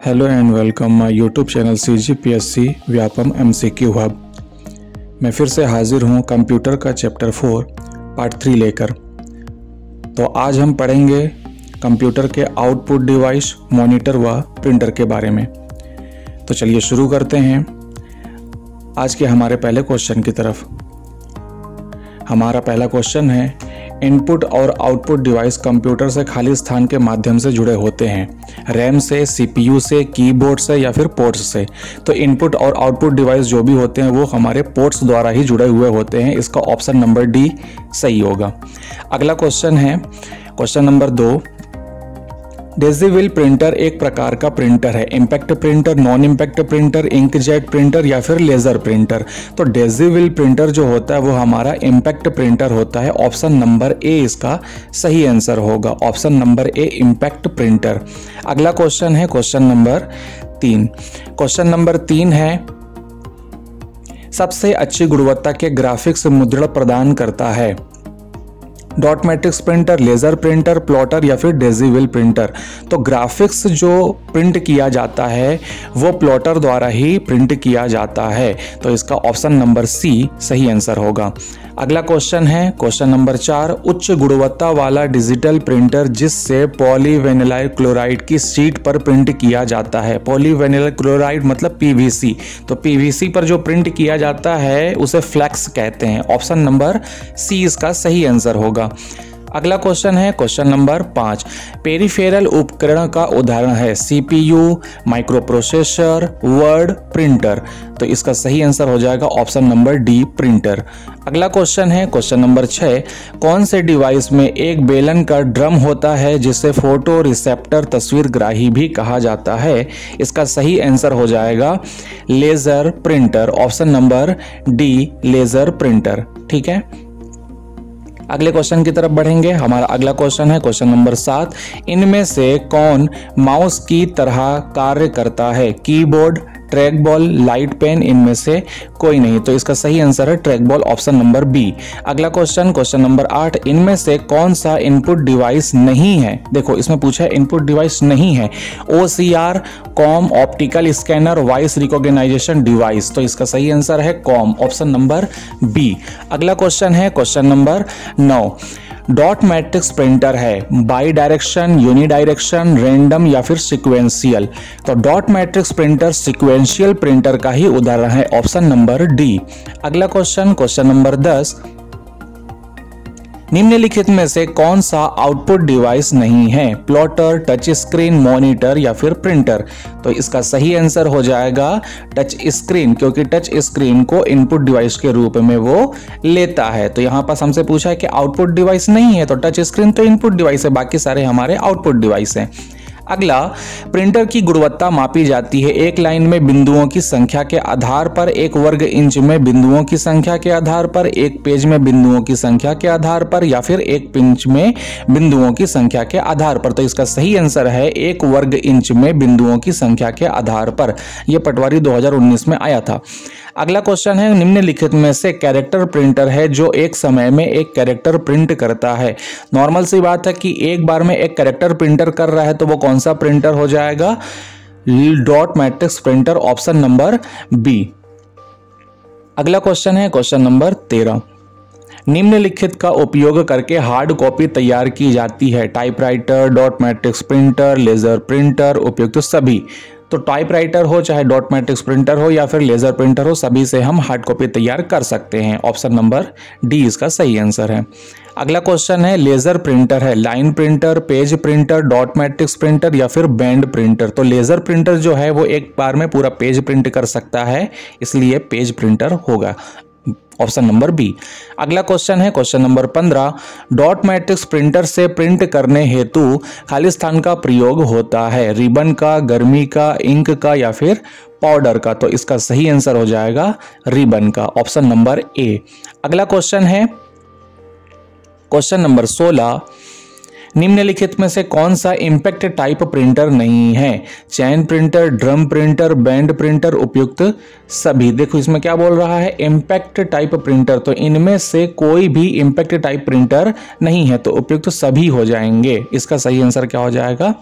Hello and welcome my YouTube channel CGPSC Vyapam MCQ hub. मैं फिर से हाजिर हूँ कंप्यूटर का चैप्टर 4 पार्ट 3 लेकर। तो आज हम पढ़ेंगे कंप्यूटर के आउटपुट डिवाइस, मॉनिटर व प्रिंटर के बारे में। तो चलिए शुरू करते हैं आज के हमारे पहले क्वेश्चन की तरफ। हमारा पहला क्वेश्चन है, इनपुट और आउटपुट डिवाइस कंप्यूटर से खाली स्थान के माध्यम से जुड़े होते हैं, रैम से, CPU से, कीबोर्ड से या फिर पोर्ट्स से। तो इनपुट और आउटपुट डिवाइस जो भी होते हैं वो हमारे पोर्ट्स द्वारा ही जुड़े हुए होते हैं। इसका ऑप्शन नंबर डी सही होगा। अगला क्वेश्चन है क्वेश्चन नंबर 2, डेजिविल प्रिंटर एक प्रकार का प्रिंटर है, impact printer, non impact printer, inkjet printer या फिर लेजर प्रिंटर। तो डेजिविल प्रिंटर जो होता है वो हमारा इम्पैक्ट प्रिंटर होता है। ऑप्शन नंबर ए इसका सही आंसर होगा। ऑप्शन नंबर ए इम्पैक्ट प्रिंटर। अगला क्वेश्चन है क्वेश्चन नंबर 3। क्वेश्चन नंबर 3 है, सबसे अच्छी गुणवत्ता के ग्राफिक्स मुद्रण प्रदान करता है, dot matrix printer, laser printer, plotter या फिर डेजिविल प्रिंटर। तो ग्राफिक्स जो प्रिंट किया जाता है वो प्लॉटर द्वारा ही प्रिंट किया जाता है। तो इसका ऑप्शन नंबर सी सही आंसर होगा। अगला क्वेश्चन है क्वेश्चन नंबर 4, उच्च गुणवत्ता वाला डिजिटल प्रिंटर जिससे पॉलीविनाइल क्लोराइड की शीट पर प्रिंट किया जाता है। पॉलीविनाइल क्लोराइड मतलब PVC। तो PVC पर जो प्रिंट किया जाता है उसे फ्लेक्स कहते हैं। ऑप्शन नंबर सी इसका सही आंसर होगा। अगला क्वेश्चन है क्वेश्चन नंबर 5, पेरिफेरल उपकरण का उदाहरण है, CPU, micro processor, word, printer. तो इसका सही आंसर हो जाएगा ऑप्शन नंबर डी प्रिंटर। अगला क्वेश्चन है क्वेश्चन नंबर 6, कौन से डिवाइस में एक बेलन का ड्रम होता है जिसे फोटो रिसेप्टर तस्वीरग्राही भी कहा जाता है। इसका सही आंसर हो जाएगा laser printer. Option number D laser printer. ठीक है, अगले क्वेश्चन की तरफ बढ़ेंगे। हमारा अगला क्वेश्चन है क्वेश्चन नंबर 7, इनमें से कौन माउस की तरह कार्य करता है, keyboard, track ball, light pen, इनमें से कोई नहीं। तो इसका सही आंसर है track ball. Option number B. अगला क्वेश्चन क्वेश्चन नंबर 8, इनमें से कौन सा इनपुट डिवाइस नहीं है। देखो इसमें पूछा है इनपुट डिवाइस नहीं है, OCR, COM, optical scanner, voice recognisation device. तो इसका सही आंसर है कॉम। Option number B. अगला क्वेश्चन है question number 9, dot matrix printer है, बाई डायरेक्शन, यूनिडायरेक्शन, रैंडम या फिर सिक्वेंशियल। तो dot matrix printer sequential printer का ही उदाहरण है। Option number D. अगला क्वेश्चन क्वेश्चन नंबर 10, निम्नलिखित में से कौन सा आउटपुट डिवाइस नहीं है, प्लॉटर, टच स्क्रीन, मॉनिटर या फिर प्रिंटर। तो इसका सही आंसर हो जाएगा टच स्क्रीन, क्योंकि टच स्क्रीन को इनपुट डिवाइस के रूप में वो लेता है। तो यहाँ पास हमसे पूछा है कि आउटपुट डिवाइस नहीं है, तो टच स्क्रीन तो इनपुट डिवाइस है, बाकी सारे हमारे आउटपुट डिवाइस हैं। अगला, प्रिंटर की गुणवत्ता मापी जाती है एक लाइन में बिंदुओं की संख्या के आधार पर, एक वर्ग इंच में बिंदुओं की संख्या के आधार पर, एक पेज में बिंदुओं की संख्या के आधार पर या फिर एक पिंच में बिंदुओं की संख्या के आधार पर। तो इसका सही आंसर है एक वर्ग इंच में बिंदुओं की संख्या के आधार पर। यह पटवारी 2019 में आया था। अगला क्वेश्चन है, निम्नलिखित में से कैरेक्टर प्रिंटर है जो एक समय में एक कैरेक्टर प्रिंट करता है। नॉर्मल सी बात है कि एक बार में एक कैरेक्टर प्रिंटर कर रहा है, तो वो कौन सा प्रिंटर हो जाएगा, dot matrix printer. Option number B. अगला क्वेश्चन है क्वेश्चन नंबर 13, निम्नलिखित का उपयोग करके हार्ड कॉपी तैयार की जाती है, typewriter, dot matrix printer, laser printer, उपयुक्त सभी। तो टाइपराइटर हो, चाहे डॉट मैट्रिक्स प्रिंटर हो या फिर लेजर प्रिंटर हो, सभी से हम हार्ड कॉपी तैयार कर सकते हैं। ऑप्शन नंबर डी इसका सही आंसर है। अगला क्वेश्चन है, लेजर प्रिंटर है, line printer, page printer, dot matrix printer या फिर बैंड प्रिंटर। तो लेजर प्रिंटर जो है वो एक बार में पूरा पेज प्रिंट कर सकता है, इसलिए पेज प्रिंटर होगा। Option number B. अगला क्वेश्चन है question number 15, dot matrix printer से प्रिंट करने हेतु खाली स्थान का प्रयोग होता है, रिबन का, गर्मी का, इंक का या फिर पाउडर का। तो इसका सही आंसर हो जाएगा रिबन का। Option number A. अगला क्वेश्चन है क्वेश्चन नंबर 16, निम्नलिखित में से कौन सा इम्पैक्ट टाइप प्रिंटर नहीं है, chain printer, drum printer, band printer, उपयुक्त सभी। देखो इसमें क्या बोल रहा है, इम्पैक्ट टाइप प्रिंटर। तो इनमें से कोई भी इम्पैक्ट टाइप प्रिंटर नहीं है, तो उपयुक्त सभी हो जाएंगे। इसका सही आंसर क्या हो जाएगा,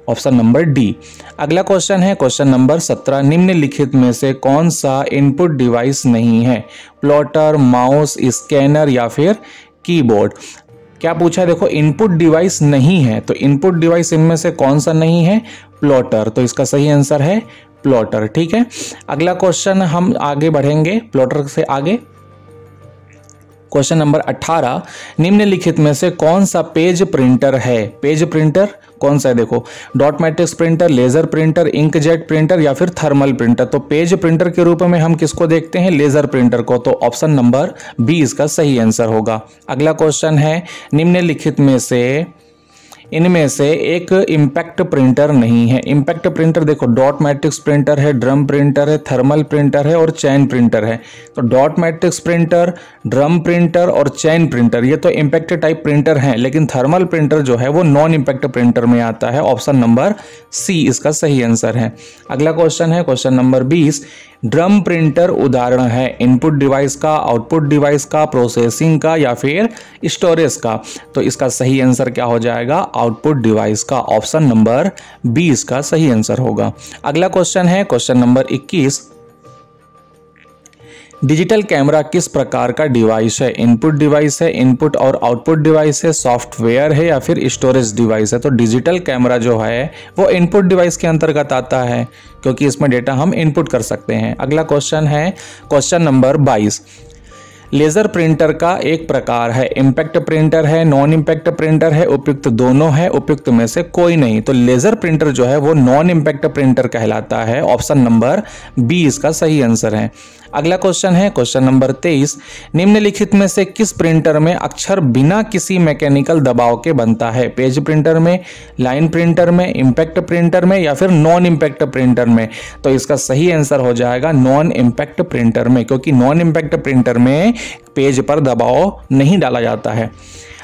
ऑप्शन नंबर डी। अगला क्वेश्चन है क्वेश्चन नंबर 17, निम्नलिखित में से कौन सा इनपुट डिवाइस नहीं है? प्लॉटर, माउस, स्कैनर या फिर कीबोर्ड। क्या पूछा है? देखो इनपुट डिवाइस नहीं है, तो इनपुट डिवाइस इनमें से कौन सा नहीं है? प्लॉटर। तो इसका सही आंसर है प्लॉटर। ठीक है, अगला क्वेश्चन हम आगे बढ़ेंगे प्लॉटर से आगे। क्वेश्चन नंबर 18, निम्नलिखित में से कौन सा पेज प्रिंटर है? पेज प्रिंटर कौन सा है? देखो dot matrix printer, laser printer, inkjet printer या फिर थर्मल प्रिंटर। तो पेज प्रिंटर के रूप में हम किसको देखते हैं? लेजर प्रिंटर को। तो ऑप्शन नंबर बी इसका सही आंसर होगा। अगला क्वेश्चन है, निम्नलिखित में से इनमें से एक इम्पैक्ट प्रिंटर नहीं है। इम्पैक्ट प्रिंटर देखो डॉट मैट्रिक्स प्रिंटर है, ड्रम प्रिंटर है, थर्मल प्रिंटर है और चैन प्रिंटर है। तो dot matrix printer, drum printer और चैन प्रिंटर ये तो इम्पैक्ट टाइप प्रिंटर हैं, लेकिन थर्मल प्रिंटर जो है वो नॉन इम्पैक्ट प्रिंटर में आता है। ऑप्शन नंबर सी इसका सही आंसर है। अगला क्वेश्चन है क्वेश्चन नंबर 20, ड्रम प्रिंटर उदाहरण है इनपुट डिवाइस का, आउटपुट डिवाइस का, प्रोसेसिंग का या फिर स्टोरेज का। तो इसका सही आंसर क्या हो जाएगा? आउटपुट डिवाइस का। ऑप्शन नंबर बी इसका सही आंसर होगा। अगला क्वेश्चन है क्वेश्चन नंबर 21, डिजिटल कैमरा किस प्रकार का डिवाइस है? इनपुट डिवाइस है, इनपुट और आउटपुट डिवाइस है, सॉफ्टवेयर है या फिर स्टोरेज डिवाइस है? तो डिजिटल कैमरा जो है वो इनपुट डिवाइस के अंतर्गत आता है, क्योंकि इसमें डेटा हम इनपुट कर सकते हैं। अगला क्वेश्चन है क्वेश्चन नंबर 22, लेजर प्रिंटर का एक प्रकार है, इम्पैक्ट प्रिंटर है, नॉन इम्पैक्ट प्रिंटर है, उपयुक्त दोनों है, उपयुक्त में से कोई नहीं। तो लेजर प्रिंटर जो है वो नॉन इम्पैक्ट प्रिंटर कहलाता है। ऑप्शन नंबर बी इसका सही आंसर है। अगला क्वेश्चन है क्वेश्चन नंबर 23, निम्नलिखित में से किस प्रिंटर में अक्षर बिना किसी मैकेनिकल दबाव के बनता है? पेज प्रिंटर में, लाइन प्रिंटर में, इम्पैक्ट प्रिंटर में या फिर नॉन इम्पैक्ट प्रिंटर में? तो इसका सही आंसर हो जाएगा नॉन इम्पैक्ट प्रिंटर में, क्योंकि नॉन इम्पैक्ट प्रिंटर में पेज पर दबाव नहीं डाला जाता है।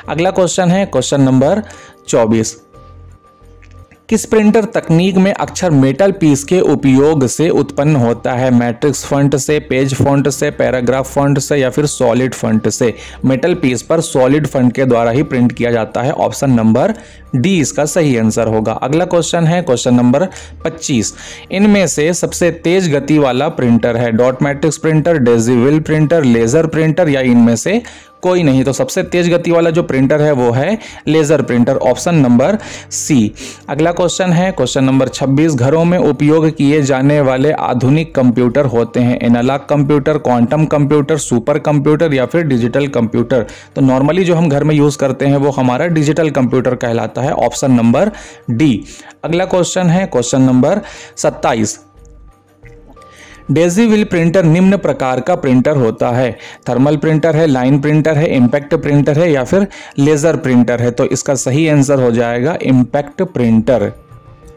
अगला क्वेश्चन है क्वेश्चन नंबर 24, किस प्रिंटर तकनीक में अक्षर मेटल पीस के उपयोग से उत्पन्न होता है? मैट्रिक्स फॉन्ट से, पेज फॉन्ट से, पैराग्राफ फॉन्ट से या फिर सॉलिड फॉन्ट से? मेटल पीस पर सॉलिड फॉन्ट के द्वारा ही प्रिंट किया जाता है। ऑप्शन नंबर डी इसका सही आंसर होगा। अगला क्वेश्चन है क्वेश्चन नंबर 25, इनमें से सबसे तेज गति वाला प्रिंटर है? Dot matrix printer, daisywheel printer, laser printer या इनमें से कोई नहीं? तो सबसे तेज गति वाला जो प्रिंटर है वो है laser printer. Option number C. अगला क्वेश्चन है क्वेश्चन नंबर 26, घरों में उपयोग किए जाने वाले आधुनिक कंप्यूटर होते हैं? Analog computer, quantum computer, super computer या फिर डिजिटल कंप्यूटर? तो नॉर्मली जो हम घर में यूज करते हैं वो हमारा डिजिटल कंप्यूटर कहलाता है। Option number D. अगला क्वेश्चन है क्वेश्चन नंबर 27, डेजीविल प्रिंटर निम्न प्रकार का प्रिंटर होता है? थर्मल प्रिंटर है, लाइन प्रिंटर है, इम्पैक्ट प्रिंटर है या फिर लेजर प्रिंटर है? तो इसका सही आंसर हो जाएगा impact printer.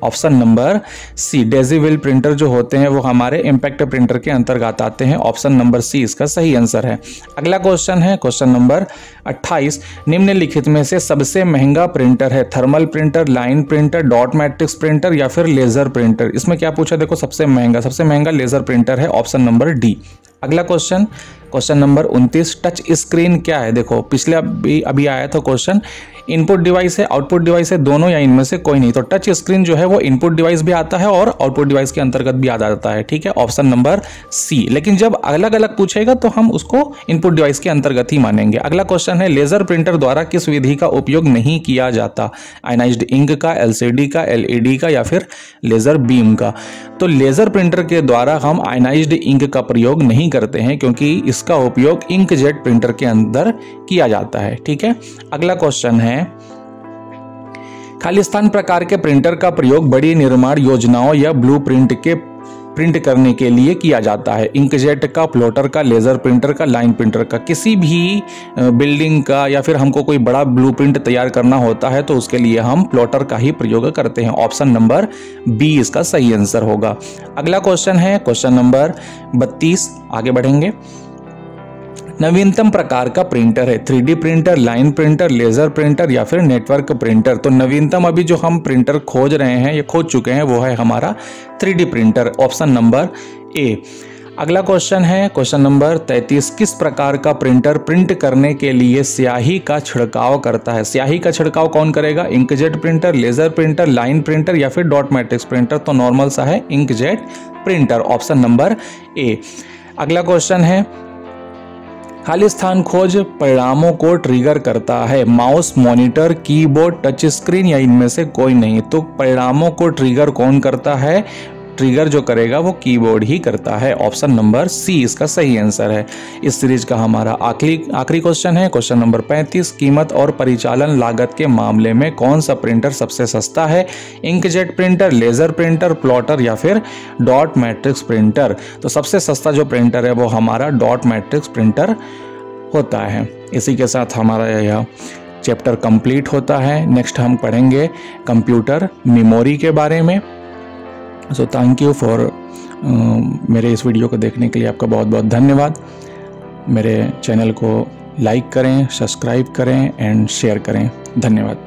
Option number C. Daisywheel printer जो होते हैं वो हमारे इम्पैक्ट प्रिंटर के अंतर्गत आते हैं। ऑप्शन नंबर सी इसका सही आंसर है। अगला क्वेश्चन है क्वेश्चन नंबर 28, निम्नलिखित में से सबसे महंगा प्रिंटर है? Thermal printer, line printer, dot matrix printer या फिर लेजर प्रिंटर? इसमें क्या पूछा? देखो सबसे महंगा लेजर प्रिंटर है। Option number D. अगला question question number 29, touch screen क्या है? देखो पिछले अभी आया था क्वेश्चन, इनपुट डिवाइस है, आउटपुट डिवाइस है, दोनों या इनमें से कोई नहीं? तो टच स्क्रीन जो है वो इनपुट डिवाइस भी आता है और आउटपुट डिवाइस के अंतर्गत भी आ जाता है। ठीक है, ऑप्शन नंबर सी। लेकिन जब अलग अलग पूछेगा तो हम उसको इनपुट डिवाइस के अंतर्गत ही मानेंगे। अगला क्वेश्चन है, लेजर प्रिंटर द्वारा किस विधि का उपयोग नहीं किया जाता? आयनाइज्ड इंक का, एलसीडी का, एलईडी का या फिर लेजर बीम का? तो लेजर प्रिंटर के द्वारा हम आयनाइज्ड इंक का प्रयोग नहीं करते हैं, क्योंकि इसका उपयोग इंकजेट प्रिंटर के अंदर किया जाता है। ठीक है, अगला क्वेश्चन है, खालिस्तान प्रकार के प्रिंटर का प्रयोग बड़ी निर्माण योजनाओं या ब्लूप्रिंट के प्रिंट करने के लिए किया जाता है? इंकजेट का, प्लॉटर का, लेजर प्रिंटर का, लाइन प्रिंटर का? किसी भी बिल्डिंग का या फिर हमको कोई बड़ा ब्लूप्रिंट तैयार करना होता है तो उसके लिए हम प्लॉटर का ही प्रयोग करते हैं। ऑप्शन नंबर बी इसका सही आंसर होगा। अगला क्वेश्चन है क्वेश्चन नंबर 32, आगे बढ़ेंगे। नवीनतम प्रकार का प्रिंटर है? 3D printer, line printer, laser printer या फिर नेटवर्क प्रिंटर? तो नवीनतम अभी जो हम प्रिंटर खोज रहे हैं या खोज चुके हैं वो है हमारा 3D printer. Option number A. अगला क्वेश्चन है क्वेश्चन नंबर 33। किस प्रकार का प्रिंटर प्रिंट करने के लिए स्याही का छिड़काव करता है? स्याही का छिड़काव कौन करेगा? Inkjet printer, laser printer, line printer या फिर डॉट मैट्रिक्स प्रिंटर? तो नॉर्मल सा है inkjet printer, option number A. अगला क्वेश्चन है खाली स्थान खोज परिणामों को ट्रिगर करता है? Mouse, monitor, keyboard, touch screen या इनमें से कोई नहीं? तो परिणामों को ट्रिगर कौन करता है? ट्रिगर जो करेगा वो कीबोर्ड ही करता है, ऑप्शन नंबर सी इसका सही आंसर है। इस सीरीज का हमारा आखिरी क्वेश्चन है क्वेश्चन नंबर 35। कीमत और परिचालन लागत के मामले में कौन सा प्रिंटर सबसे सस्ता है? Inkjet printer, laser printer, plotter या फिर डॉट मैट्रिक्स प्रिंटर? तो सबसे सस्ता जो प्रिंटर है वो हमारा डॉट मैट्रिक्स प्रिंटर होता है। इसी के साथ हमारा यह चैप्टर कंप्लीट होता है। नेक्स्ट हम पढ़ेंगे कंप्यूटर मेमोरी के बारे में। सो थैंक यू फॉर मेरे इस वीडियो को देखने के लिए आपका बहुत बहुत धन्यवाद। मेरे चैनल को लाइक करें, सब्सक्राइब करें एंड शेयर करें। धन्यवाद।